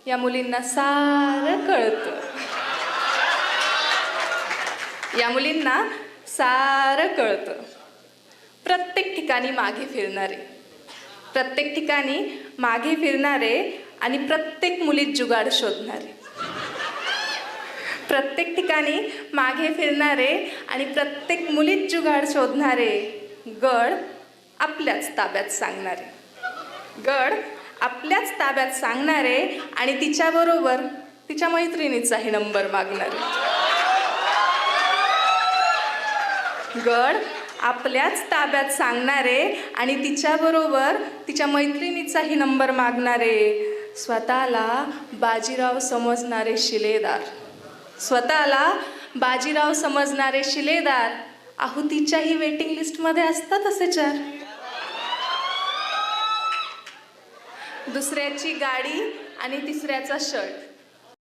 या मुलींना सारं कळतं. या मुलींना सारं कळतं. प्रत्येक ठिकाणी मागे फिरणारे, प्रत्येक ठिकाणी मागे फिरणारे आणि प्रत्येक मुलीत जुगाड शोधणारे, प्रत्येक ठिकाणी मागे फिरणारे आणि प्रत्येक मुलीत जुगाड शोधणारे, गड आपल्याच ताब्यात सांगणारे, गड आपल्याच ताब्यात सांगणारे आणि तिच्याबरोबर तिच्या मैत्रिणीचाही नंबर मागणारे, गड आपल्याच ताब्यात सांगणारे आणि तिच्याबरोबर तिच्या मैत्रिणीचाही नंबर मागणारे, स्वतःला बाजीराव समजणारे शिलेदार, स्वतःला बाजीराव समजणारे शिलेदार, अहो तिच्याही वेटिंग लिस्टमध्ये असतात असे चार. दुसऱ्याची गाडी आणि तिसऱ्याचा शर्ट,